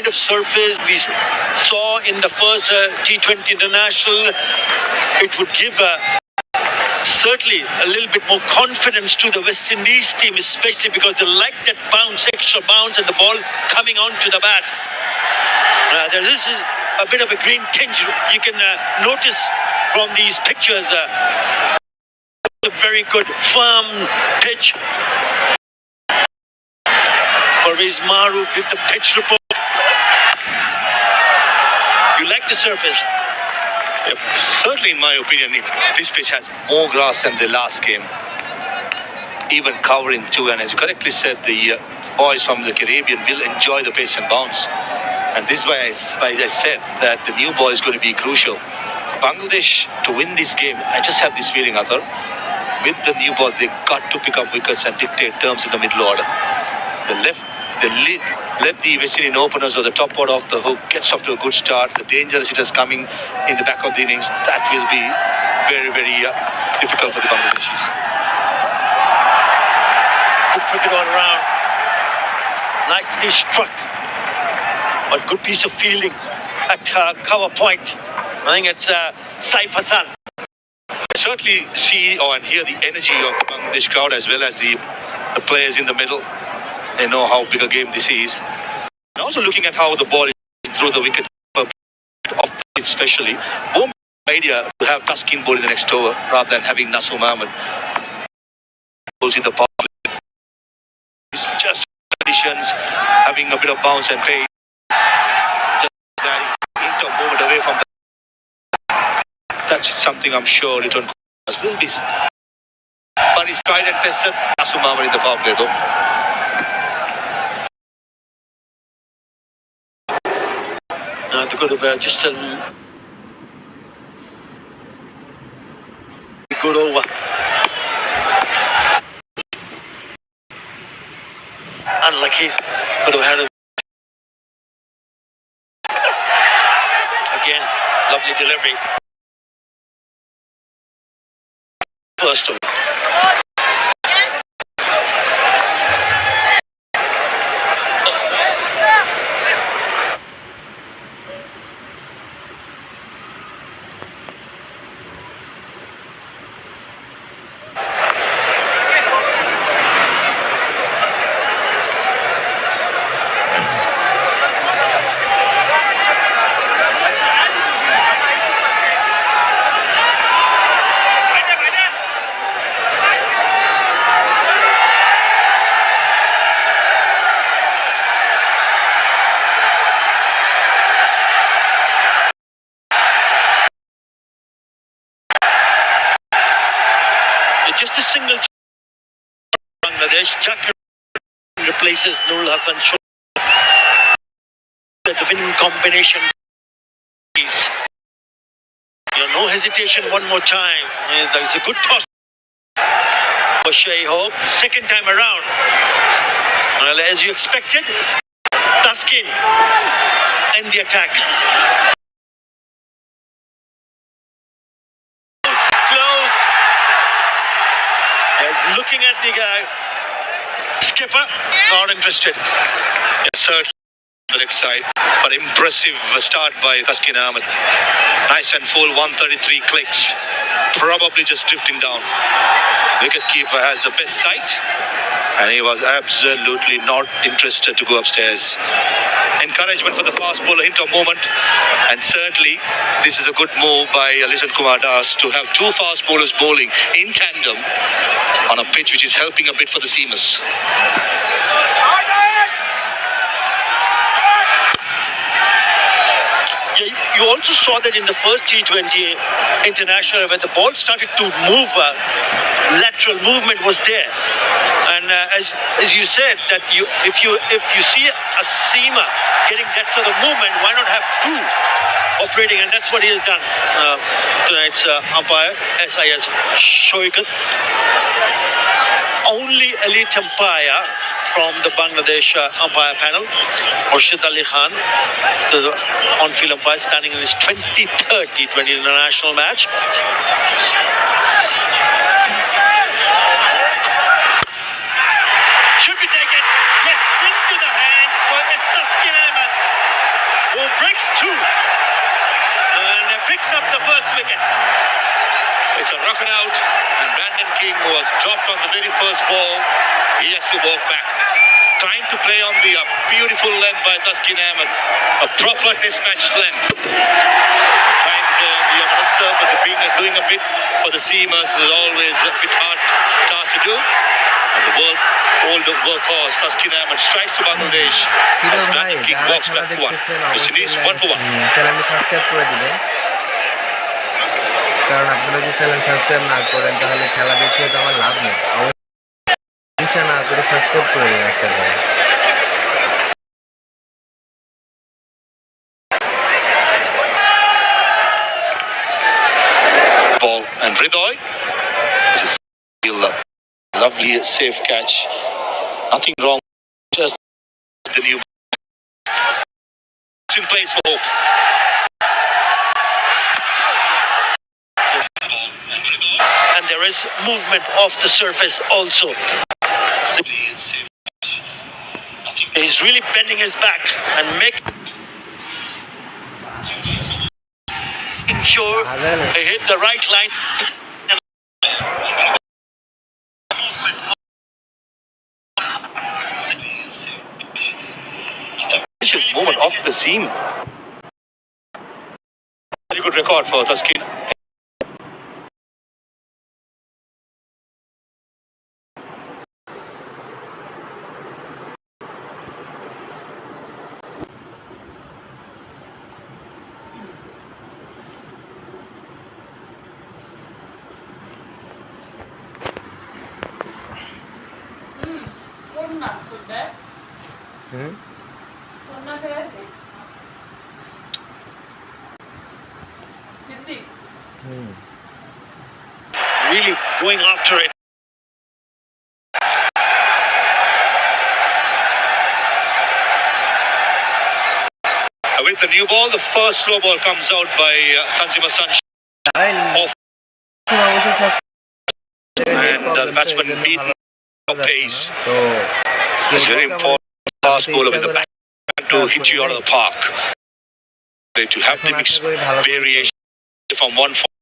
kind of surface we saw in the first T20 International, it would give certainly a little bit more confidence to the West Indies team, especially because they like that bounce, extra bounce, and the ball coming onto the bat. This is a bit of a green tinge. You can notice from these pictures. A very good, firm pitch. Parvez Maroof with the pitch report. You like the surface? Yep. Certainly, in my opinion, this pitch has more grass than the last game. Even covering too, and as you correctly said, the boys from the Caribbean will enjoy the pace and bounce. And this is why I said that the new ball is going to be crucial. For Bangladesh to win this game, I just have this feeling, Arthur. With the new ball, they got to pick up wickets and dictate terms in the middle order. Let the West Indian openers or the top order off the hook, gets off to a good start. The dangerous hitters coming in the back of the innings, that will be very, very difficult for the Bangladeshis. Good cricket all around. Nicely struck. A good piece of fielding at cover point. I think it's Saif Hassan. I certainly see and hear the energy of the Bangladesh crowd as well as the players in the middle. They know how big a game this is. And also looking at how the ball is through the wicket, especially. One idea to have Taskin bowl in the next over rather than having Nasu Mohammed in the power play. It's just conditions, having a bit of bounce and pace. Just into a moment away from that. That's something I'm sure return will be. But he's tried and tested. Nasu Mohammed in the power play though. They could have just a good over. Unlucky. Could have had a again, lovely delivery. First of all. Just a single Bangladesh. Jack replaces Nurul Hassan. The winning combination is no hesitation one more time. There's a good toss for Shai Hope. Second time around. Well, as you expected, Taskin and the attack. Looking at the skipper, not interested. Yes, sir. The next side, but impressive start by Taskin Ahmed. Nice and full, 133 clicks. Probably just drifting down. Wicketkeeper has the best sight, and he was absolutely not interested to go upstairs. Encouragement for the fast bowler, hint of moment, and certainly this is a good move by Lishan Kumar Das to have two fast bowlers bowling in tandem on a pitch which is helping a bit for the seamers. You also saw that in the first T20 International when the ball started to move, lateral movement was there. And as you said, that if you see a seamer getting that sort of movement, why not have two operating? And that's what he has done. Tonight's umpire, SIS Shoikat. Only elite umpire from the Bangladesh umpire panel, Murshid Ali Khan, the on-field umpire, standing in his 23rd T20 international match. Should be taken. Yes, into the hands for Taskin Ahmed. struck it out, and Brandon King was dropped on the very first ball. He has to walk back. Trying to play on the beautiful length by Taskin Ahmed. A proper test match length. Trying to play on the surface, doing a bit for the seamers is always a bit hard task to do. And the old workhorse Taskin Ahmed strikes to Bangladesh as Brandon King walks back to one. West Indies 1 for 1. চ্যানেলটি subscribe করে দিবেন, কারণ আপনারা যদি channel subscribe না করেন তাহলে খেলা দেখিয়ে তো আমার লাভ নেই। অবশ্যই না করে সাবস্ক্রাইব করে দিবেন একটা করে। Ball and Ridoy. It's a lovely safe catch. Nothing wrong. Just the new in place for hope. And there is movement off the surface also. He's really bending his back and making sure they hit the right line. Just movement off the seam. Very good record for Taskin. Really going after it. With the new ball, the first slow ball comes out by Tanzim Hassan. Off. And the batsman beat pace. It's very important. Fast bowler with the back to hit you out of the park. To have the mix variation from one form.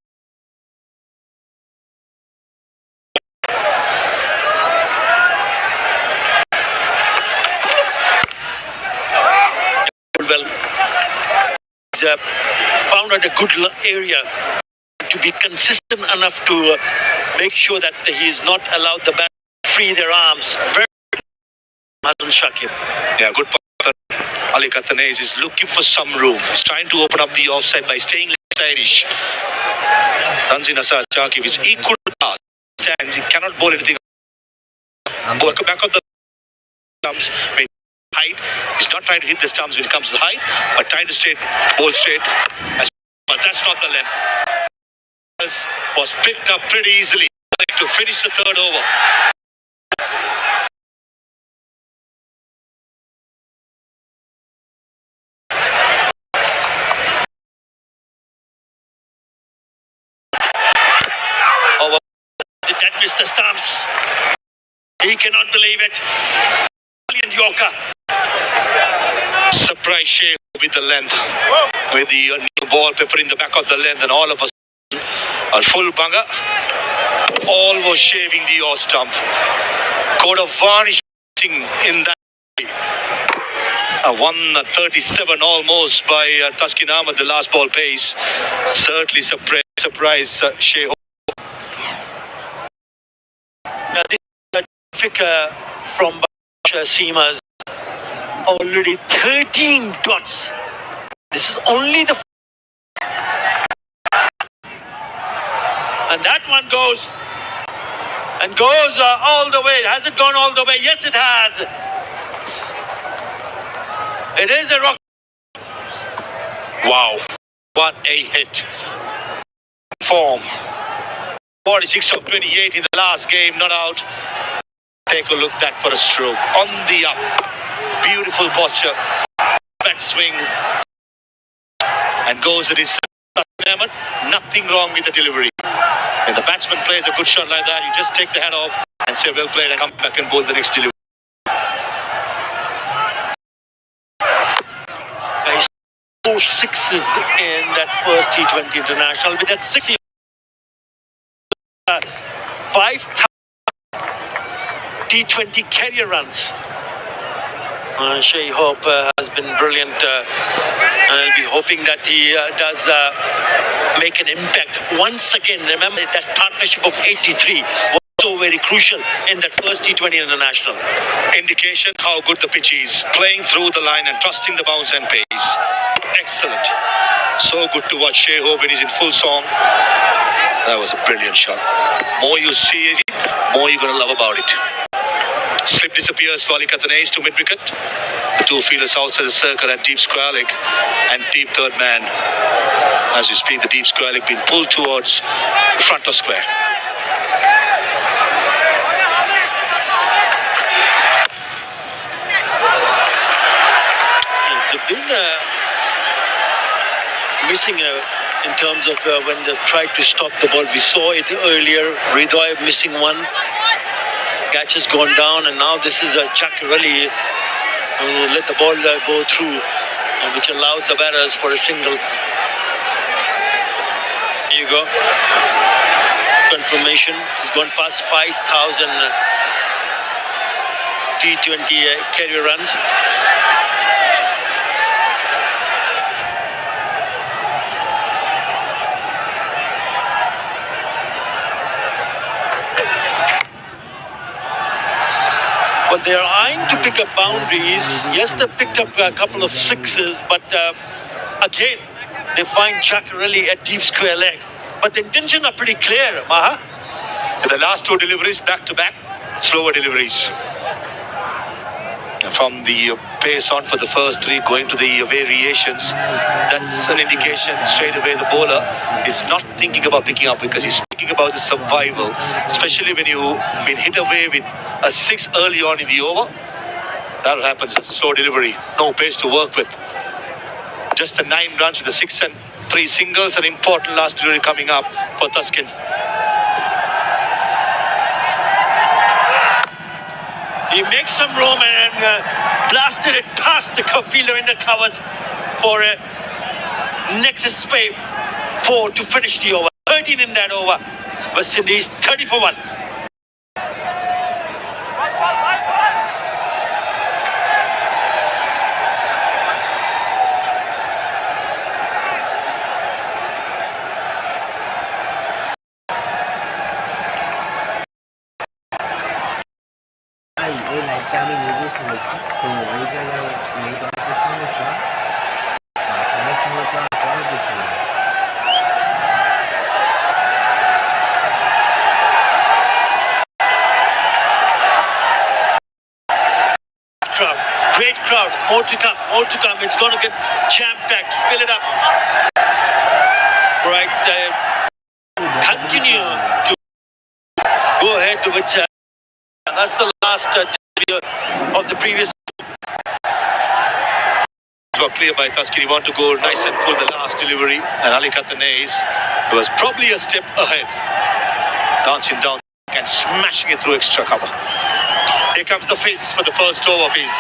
Well, he's found out a good area to be consistent enough to make sure that he is not allowed the bat to free their arms. Very Madan Shakib. Yeah, good. Ali Kathanese is looking for some room. He's trying to open up the offside by staying left-sideish. Tanzim Hassan Shakib is equal to us. He cannot bowl anything. Back of the stumps. Height. He's not trying to hit the stumps when it comes to height, but trying to bowl straight. But that's not the length. Was picked up pretty easily to finish the third over. That missed the stumps. He cannot believe it. Brilliant Yorker. Surprise shave with the length. With the new ball pepper in the back of the length, and all of us are full banga. All was shaving the off stump. Could have varnished in that. 137 almost by Taskin Ahmed, the last ball pace. Certainly surprise Shea. This is a figure from Seamers. Already 13 dots. This is only the... And that one goes. And goes all the way. Has it gone all the way? Yes, it has. It is a rock. Wow. What a hit. Form. 46 of 28 in the last game, not out. Take a look at that for a stroke. On the up. Beautiful posture. Back swing. And goes at his limit. Nothing wrong with the delivery. When the batsman plays a good shot like that, you just take the head off and say, well played, and come back and bowl the next delivery. Four sixes in that first T20 international. With that 6 5,000 T20 career runs. Shai Hope has been brilliant, and I'll be hoping that he does make an impact once again. Remember that partnership of 83 was so very crucial in that first T20 international. Indication how good the pitch is. Playing through the line and trusting the bounce and pace. Excellent. So good to watch Shai Hope when he's in full song. That was a brilliant shot. More you see it, more you're going to love about it. Slip disappears for Ali Kathanais to mid-wicket. The two fielders outside the circle at deep square leg and deep third man. As we speak, the deep square leg being pulled towards the front of square. They've been missing in terms of when they've tried to stop the ball. We saw it earlier. Ridoy missing one. Catch has gone down, and now this is a Chakrali who let the ball go through, which allowed the batters for a single. Here you go. Confirmation. He's gone past 5,000 T20 career runs. But they are eyeing to pick up boundaries. Yes, they picked up a couple of sixes, but again, they find Chakrali at deep square leg. But the intentions are pretty clear, Maha. The last two deliveries back-to-back, slower deliveries. From the pace on for the first three, going to the variations, that's an indication straight away the bowler is not thinking about picking up because he's thinking about the survival, especially when you've been hit away with a six early on in the over. That happens. That's a slow delivery. No pace to work with. Just the 9 runs with the 6 and 3 singles. An important last delivery coming up for Tuskin. He makes some room and blasted it past the fielder in the covers for a Nexus Spay 4 to finish the over. 13 in that over. West Indies 30 for 1. এই লাইটটা আমি নিজে শুনেছি, তো এই জায়গায় নেটওয়ার্কের সমস্যা, সমস্যা হয়তো আর করার কিছু নেই। Great crowd, more to come, more to come. It's going to get jam-packed, fill it up. Right, continue to go ahead with that's the last video of the previous. Got clear by Tuskin. He wanted to go nice and full the last delivery, and Ali Kathanais was probably a step ahead, dancing down and smashing it through extra cover. Here comes the fizz for the first over of his.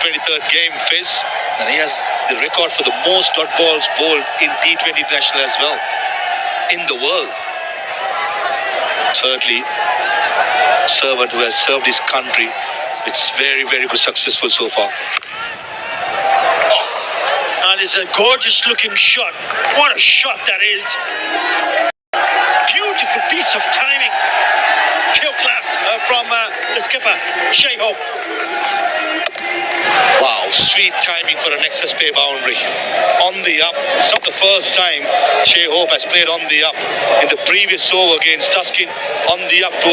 23rd game, Fizz, and he has the record for the most dot balls bowled in T20 International as well in the world. Certainly, servant who has served his country. It's very, very good, successful so far. And it's a gorgeous looking shot. What a shot that is. Beautiful piece of timing. Pure class from the skipper, Shai Hope. Wow, sweet timing for a Nexus Pay boundary. On the up. It's not the first time Shai Hope has played on the up. In the previous over against Tuskin, on the up to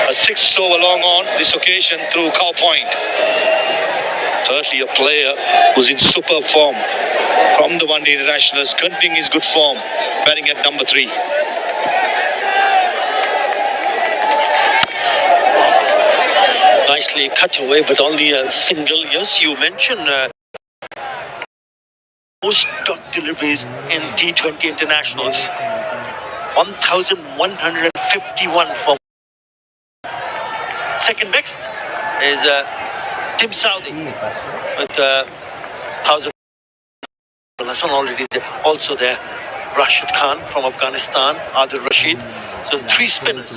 a 6th over long on, this occasion through Cow Point. Certainly a player who's in superb form from the one-day internationals, continuing his good form, batting at number 3. Nicely cut away, but only a single. Yes, you mentioned most dot deliveries in T20 internationals. 1,151 for. Second next is Tim Saudi with 1,000. Hassan already there. Also there, Rashid Khan from Afghanistan, Adil Rashid. So 3 spinners.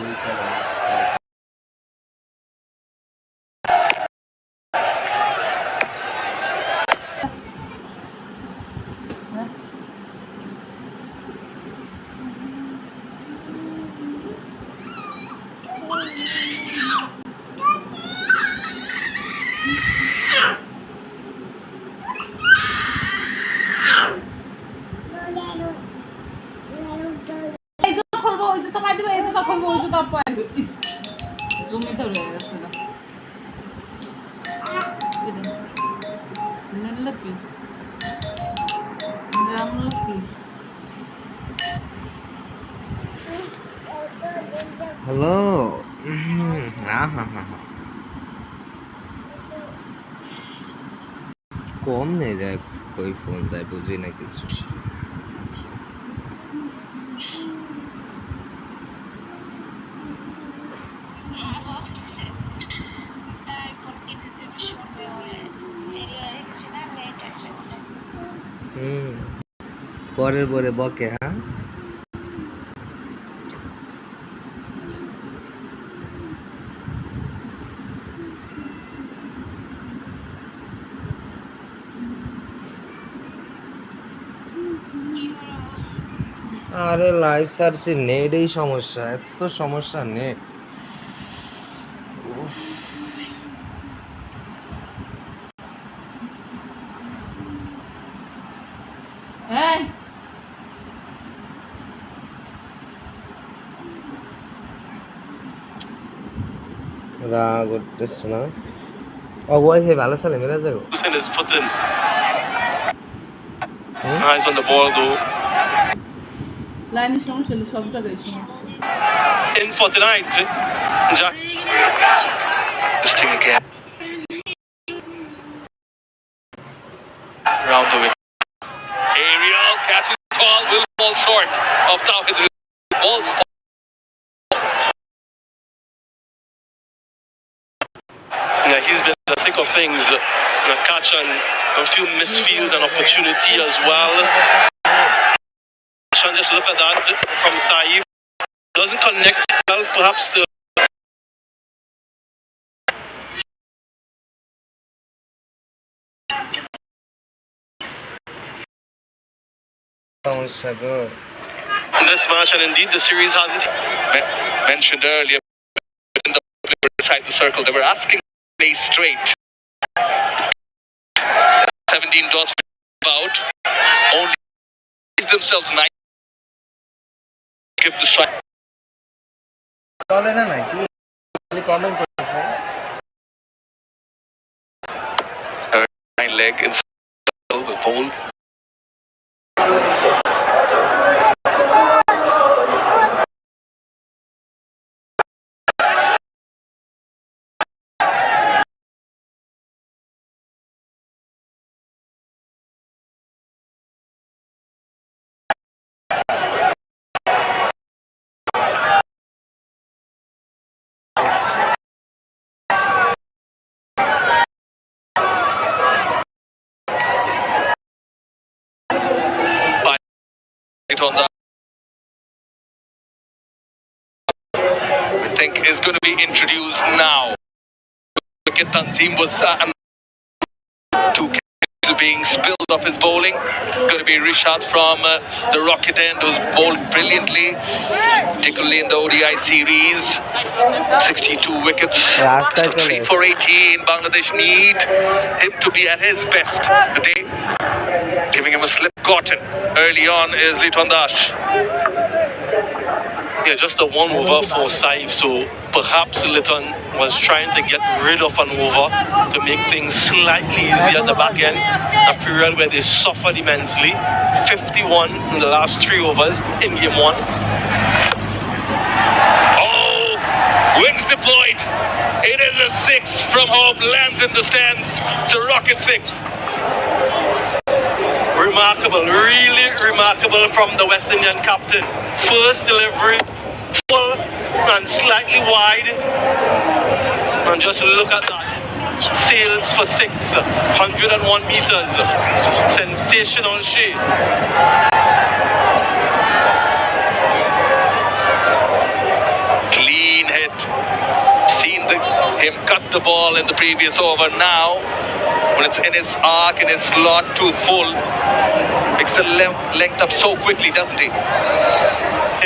এই জুতো খুলবো, ওই জুতো পাই দিবে, এই জুতো খুলবো, ওই জুতো পাই দিবে। ইস, জমিতে রয়ে গেছে না। নীললক্ষ্মী, রামলক্ষ্মী। হ্যালো। কম নিয়ে যায় কই ফোন দেয়, বুঝি না কিছু। পরের পরে বকে, হ্যাঁ। আরে লাইভ সার্চে নেটেই সমস্যা, এত সমস্যা নেট। এই রাগ করতেছে না। অবয় হে ভালো চলে মেরা যাবো। Hussein is put in. Eyes on the ball though. লাইনের সমস্যা হলে সব জায়গায় সমস্যা। In for tonight. Jack. This thing again. Round the way. Ariel catches the ball, will fall short of target. Ball's yeah, he's been in the thick of things. Catch on a few misfields and opportunity as well. Just look at that from Saif. Doesn't connect well, perhaps to in this match, and indeed the series hasn't Mentioned earlier, in the inside the circle, they were asking play straight. 17 dots about only themselves 9. Give the strike. চলে না নাকি comment করতেছে। Nine leg inside the ball. On the I think is going to be introduced now. Wicket Tanzim was two cases being spilled off his bowling. It's going to be Rishad from the Rocket end, who's bowled brilliantly, particularly in the ODI series. 62 wickets. So 3 for 18. Bangladesh need him to be at his best today. Giving him a slip cotton early on is Liton Dash. yeah, just a one over for Saif, so perhaps Litton was trying to get rid of an over to make things slightly easier at the back end. A period where they suffered immensely. 51 in the last 3 overs in game 1. Oh, wings deployed. It is a 6 from Hope, lands in the stands. It's a rocket 6. Remarkable, really remarkable from the West Indian captain. First delivery, full and slightly wide. And just look at that. sails for 101 meters. Sensational shade. Clean hit. Seen him cut the ball in the previous over. Now, when it's in his arc, in his slot too full, makes the length up so quickly, doesn't he?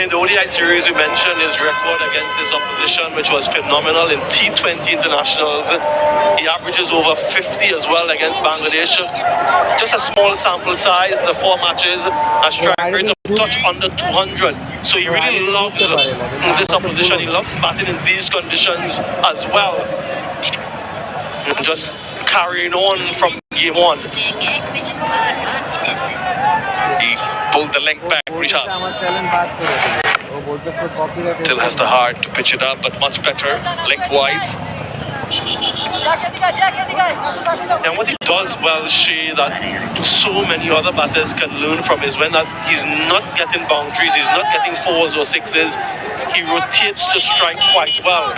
In the ODI series, we mentioned his record against this opposition, which was phenomenal in T20 internationals. He averages over 50 as well against Bangladesh. Just a small sample size, the 4 matches, a strike rate of touch under 200. So he really loves this opposition. He loves batting in these conditions as well. Just carrying on from game 1. He pulled the length back, Richard. Still has the heart to pitch it up, but much better lengthwise. And what he does well, Shay, that so many other batters can learn from is when he's not getting boundaries, he's not getting 4s or 6s, he rotates the strike quite well.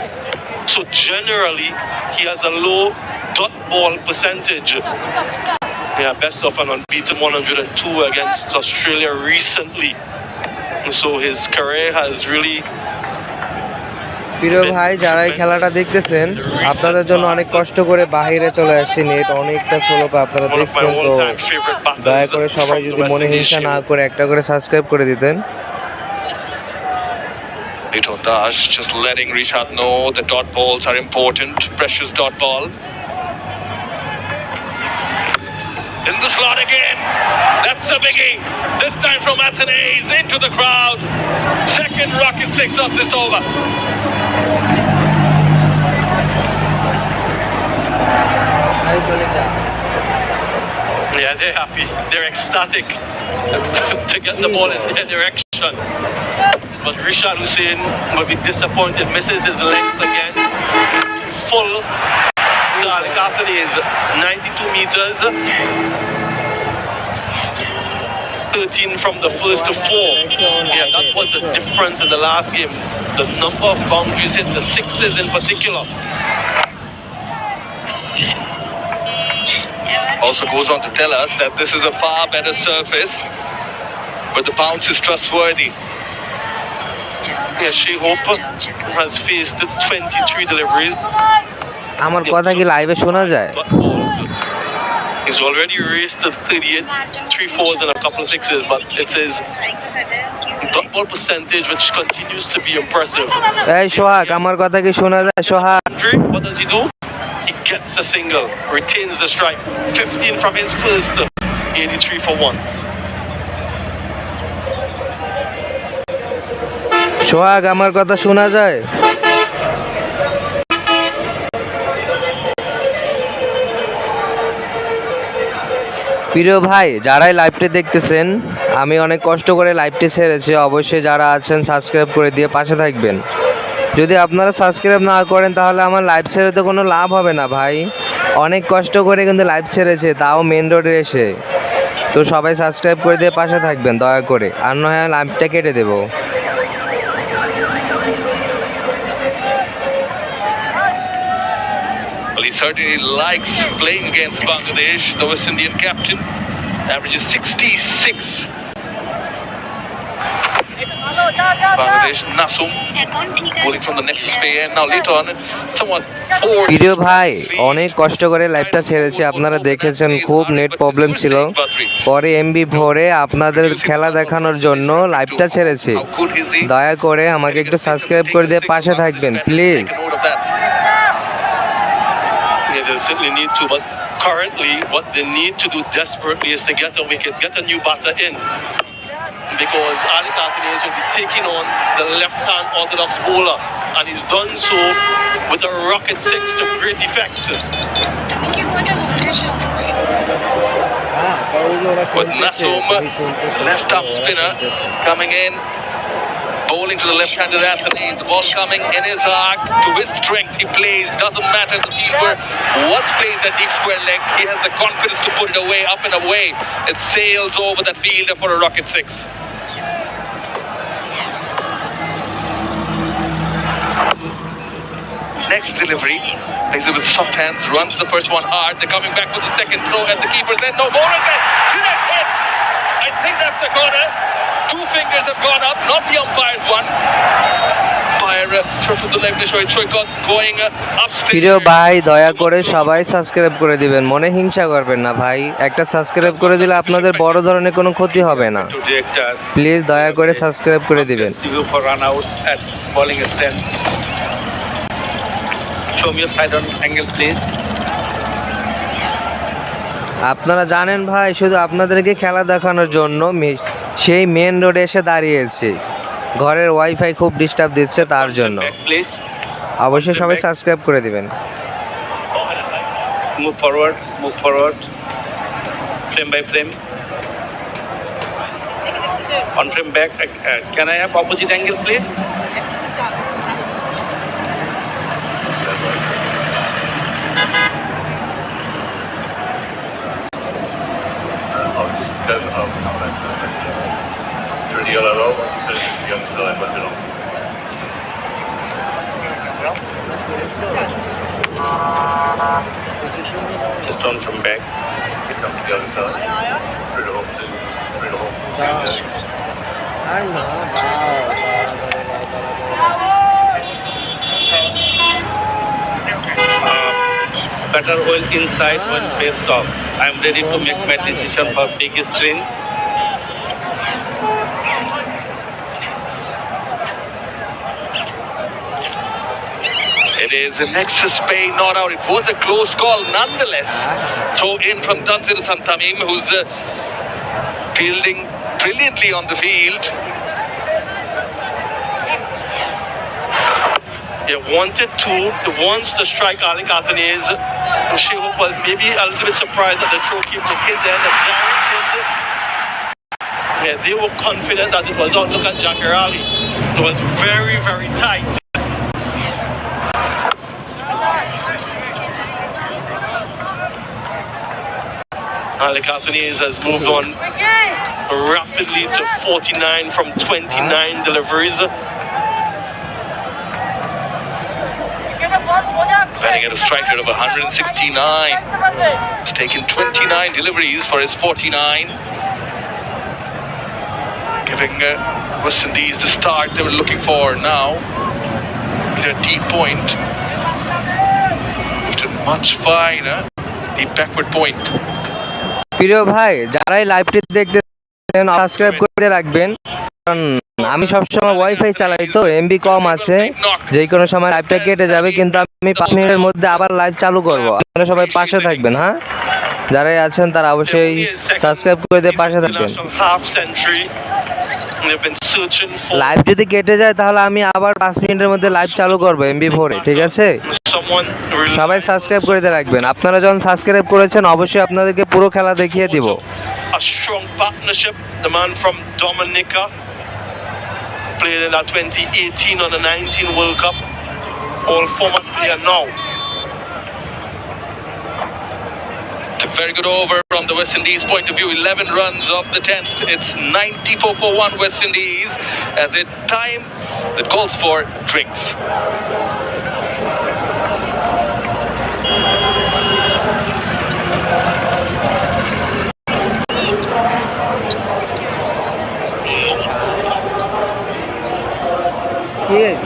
So generally, he has a low dot ball percentage. Yeah, best of an unbeaten 102 against Australia recently. So his career has really... প্রিয় ভাই, যারা এই খেলাটা দেখতেছেন, আপনাদের জন্য অনেক কষ্ট করে বাহিরে চলে আসছি, নেট অনেকটা স্লো পা আপনারা দেখছেন। তো দয়া করে সবাই যদি মনে হিংসা না করে একটা করে সাবস্ক্রাইব করে দিতেন। Lito Dash just letting Rishad know the dot balls are important. Precious dot ball. In the slot again. That's a biggie. This time from Athanaze into the crowd. Second rocket 6 of this over. Yeah, they're happy. They're ecstatic to get the ball in their direction. But Rishad Hussain will be disappointed. Misses his length again. Full. Tariq Athani is 92 meters. 13 from the first to 4. Yeah, that was the difference in the last game. The number of boundaries hit, the 6s in particular. Also goes on to tell us that this is a far better surface, but the bounce is trustworthy. Yeah, Shea Hope has faced 23 deliveries. আমার কথা কি লাইভে শোনা যায়? He's already raced the 38, 3 4s and a couple of 6s, but it's his dot ball percentage which continues to be impressive. এই সোহাগ, আমার কথা কি শোনা যায়? সোহাগ, What does he do? He gets a single, retains the strike. 15 from his first, 83 for 1. সোহাগ, আমার কথা শোনা যায়? প্রিয় ভাই, যারাই লাইভটি দেখতেছেন, আমি অনেক কষ্ট করে লাইভটি ছেড়েছি। অবশ্যই যারা আছেন সাবস্ক্রাইব করে দিয়ে পাশে থাকবেন। যদি আপনারা সাবস্ক্রাইব না করেন তাহলে আমার লাইভ ছেড়ে তো কোনো লাভ হবে না ভাই। অনেক কষ্ট করে কিন্তু লাইভ ছেড়েছে, তাও মেন রোডে এসে। তো সবাই সাবস্ক্রাইব করে দিয়ে পাশে থাকবেন দয়া করে, আর নয় লাইভটা কেটে দেবো। Well, he certainly likes playing against Bangladesh. The West Indian captain averages 66. Bangladesh Nasum bowling from the nexus pay end. Now later on, somewhat forced. প্রিয় ভাই, অনেক কষ্ট করে লাইভটা ছেড়েছি, আপনারা দেখেছেন খুব নেট প্রবলেম ছিল। পরে এমবি ভরে আপনাদের খেলা দেখানোর জন্য লাইভটা ছেড়েছি। দয়া করে আমাকে একটু সাবস্ক্রাইব করে দিয়ে পাশে থাকবেন please. Yeah, they'll certainly need to, but currently what they need to do desperately is to get a wicket, get a new batter in. Because Ali Anthony will be taking on the left-hand orthodox bowler, and he's done so with a rocket 6 to great effect. With Nasum, left-arm spinner coming in, bowling to the left-handed Anthony. The ball coming in his arc. To his strength, he plays. Doesn't matter the fielder once plays that deep square leg. He has the confidence to put it away, up and away. It sails over that fielder for a rocket 6. Next delivery. Plays it with soft hands, runs the first one hard. They're coming back for the second throw, and the keeper said, no more again. See that hit? I think that's a corner. Two fingers have gone up, not the umpire's one. Umpire from the left, going upstairs. প্রিয় ভাই, দয়া করে সবাই subscribe করে দিবেন, মনে হিংসা করবেন না ভাই। একটা সাবস্ক্রাইব করে দিলে আপনাদের বড় ধরনের কোনো ক্ষতি হবে না। প্লিজ দয়া করে সাবস্ক্রাইব করে দিবেন। For run out at bowling stand. Show me your side on angle, please. আপনারা জানেন ভাই, শুধু আপনাদেরকে খেলা দেখানোর জন্য সেই মেন রোডে এসে দাঁড়িয়েছি। ঘরের ওয়াইফাই খুব ডিস্টার্ব দিচ্ছে, তার জন্য অবশ্যই সবাই সাবস্ক্রাইব করে দিবেন। Move forward. Frame by frame. On frame back. Can I have opposite angle, please? Just on from back. It comes to the other side. Through the hole. Better oil inside when faced off. I am ready to make my decision for big screen. It is an excess pay, not out. It was a close call nonetheless. Throw in from Tanzir Santamim, who's fielding brilliantly on the field. Wants to strike Ali Kazanez. Shehu was maybe a little bit surprised that the throw came to his end. Yeah, they were confident that it was out. Look at Jakar Ali. It was very, very tight. Ali Kazanez has moved on rapidly to 49 from 29 deliveries. Batting at a strike rate of 169. He's taken 29 deliveries for his 49. Giving West Indies the start they were looking for now. With a deep point. After much finer, deep backward point. প্রিয় ভাই, যারাই লাইভটি দেখতেছেন subscribe করে রাখবেন, কারণ আমি সবসময় ওয়াইফাই চালাই তো এমবি কম আছে, যে কোনো সময় লাইভটা কেটে যাবে, কিন্তু আমি 5 মিনিটের মধ্যে আবার লাইভ চালু করব। আপনারা সবাই পাশে থাকবেন, হ্যাঁ, যারাই আছেন তারা অবশ্যই সাবস্ক্রাইব করে দিয়ে পাশে থাকবেন। লাইভ যদি কেটে যায় তাহলে আমি আবার 5 মিনিটের মধ্যে লাইভ চালু করব MB4 এ, ঠিক আছে? সবাই সাবস্ক্রাইব করে দিয়ে রাখবেন। আপনারা যখন সাবস্ক্রাইব করেছেন অবশ্যই আপনাদেরকে পুরো খেলা দেখিয়ে দিব। A strong partnership, the man from Dominica played in that 2018 or the 19 World Cup. All former player now. It's a very good over from the West Indies point of view. 11 runs of the 10th. It's 94 for 1 West Indies as a time that calls for drinks. Yes.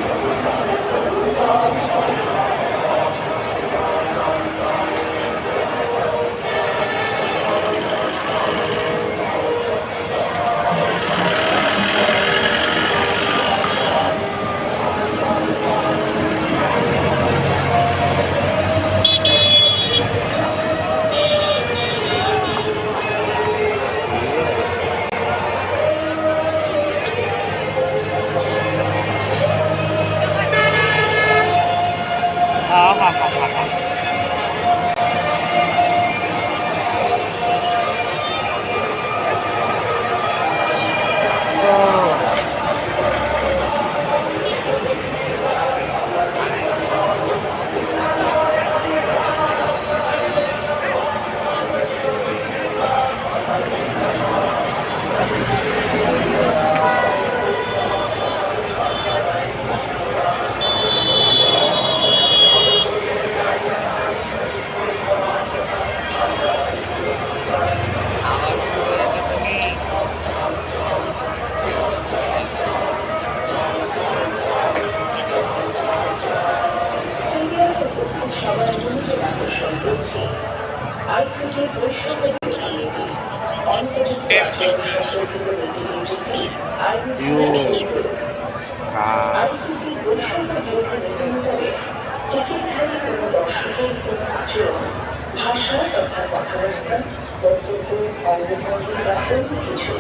ভাষা তথা কথাবার্তা বক্তব্য অঙ্গভঙ্গি বা অন্য কিছু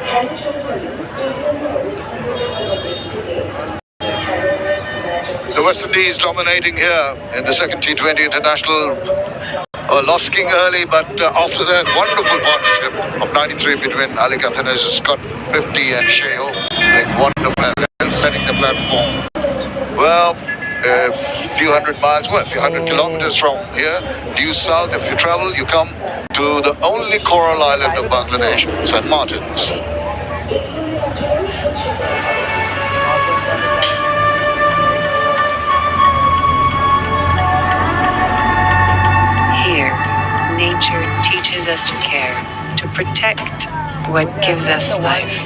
খেলা চলাকালীন স্টেডিয়ামে অবস্থানরত কোনো ব্যক্তিকে The West Indies dominating here in the second T20 International. Lost king early, but after that, wonderful partnership of 93 between Ali Kathanas, Scott 50 and Shea Hope. Wonderful and setting the platform. Well, a few hundred miles, well, a few hundred kilometers from here, due south, if you travel, you come to the only coral island of Bangladesh, St. Martin's. Here, nature teaches us to care, to protect what gives us life.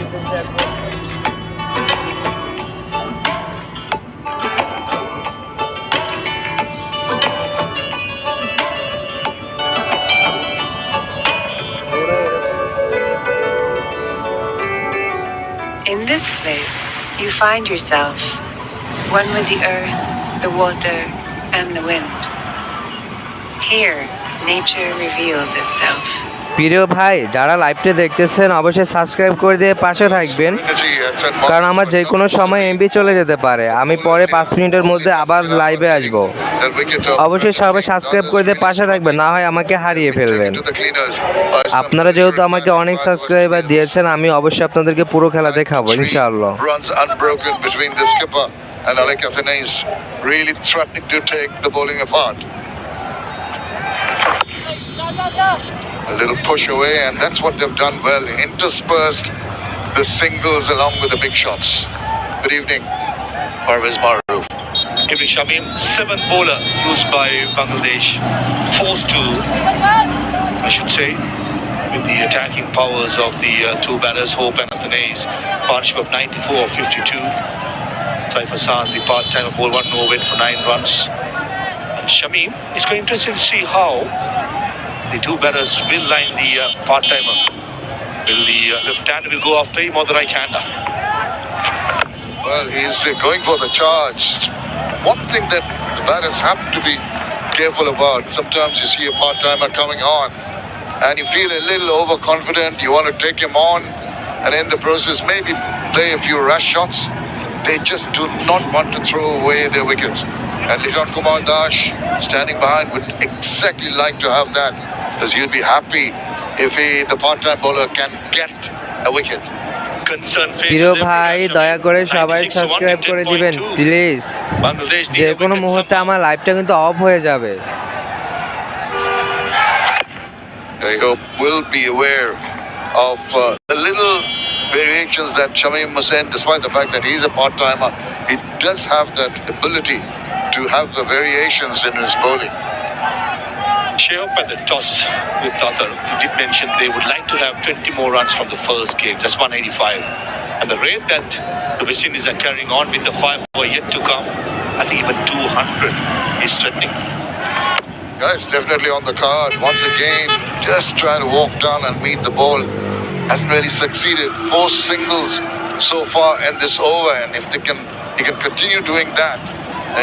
In this place, you find yourself, one with the earth, the water, and the wind. Here, nature reveals itself. প্রিয় ভাই, যারা লাইভটা দেখতেছেন অবশ্যই subscribe করে দিয়ে পাশে থাকবেন, কারণ আমার যে কোনো সময় এমবি চলে যেতে পারে। আমি পরে 5 মিনিটের মধ্যে আবার লাইভে আসব। অবশ্যই সবাই সাবস্ক্রাইব করে দিয়ে পাশে থাকবেন, না হয় আমাকে হারিয়ে ফেলবেন। আপনারা যেহেতু আমাকে অনেক সাবস্ক্রাইবার দিয়েছেন, আমি অবশ্যই আপনাদেরকে পুরো খেলা দেখাবো ইনশাআল্লাহ। Runs unbroken between the skipper and Ali Kathanas, really threatening to take the bowling apart. A little push away, and that's what they've done well. Interspersed the singles along with the big shots. Good evening, Parvez Maroof. Evening, Shamim. 7th bowler used by Bangladesh. Forced to, I should say, with the attacking powers of the two batters, Hope and Athanase. Partnership of 94 or 52. Saif Hassan, the part-timer, bowled 1 no win for 9 runs. Shamim, it's going to be interesting to see how the two batters will line the part-timer. Will the left-hander will go after him or the right-hander? Well, he's going for the charge. One thing that the batters have to be careful about, sometimes you see a part-timer coming on and you feel a little overconfident, you want to take him on, and in the process maybe play a few rash shots. They just do not want to throw away their wickets. And Liton Kumar Dash, standing behind, would exactly like to have that, because he'd be happy if the part-time bowler can get a wicket. প্রিয় ভাই, দয়া করে সবাই subscribe করে দিবেন please. যে কোনো মুহূর্তে আমার লাইভটা কিন্তু অফ হয়ে যাবে। I hope will be aware of the little variations that Shamim Hussain, despite the fact that he's a part-timer, he does have that ability to have the variations in his bowling. Shea Hope at the toss with Tatar. You did mention they would like to have 20 more runs from the first game. That's 185. And the rate that the West Indies are carrying on with the 5 who are yet to come, I think even 200 is threatening. Guys, definitely on the card. Once again, just trying to walk down and meet the ball. Hasn't really succeeded. 4 singles so far in this over, and if he can continue doing that,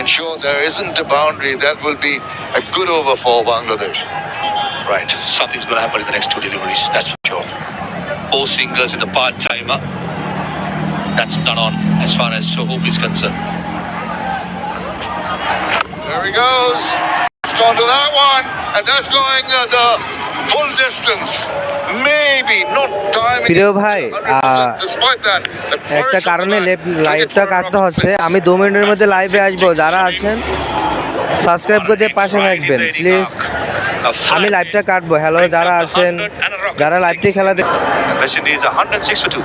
ensure there isn't a boundary, that will be a good over for Bangladesh. Right, something's going to happen in the next 2 deliveries, that's for sure. 4 singles with a part-timer. That's not on as far as Hope is concerned. There he goes. On to that one, and that's going the full distance. Maybe not timing. প্রিয় ভাই, despite that, একটা কারণে লাইভটা কাটতে হচ্ছে। আমি 2 মিনিটের মধ্যে লাইভে আসবো। যারা আছেন সাবস্ক্রাইব করে দিয়ে পাশে থাকবেন প্লিজ। আমি লাইভটা কাটবো। হ্যালো যারা আছেন, যারা লাইভটি খেলা West Indies 106 for 2.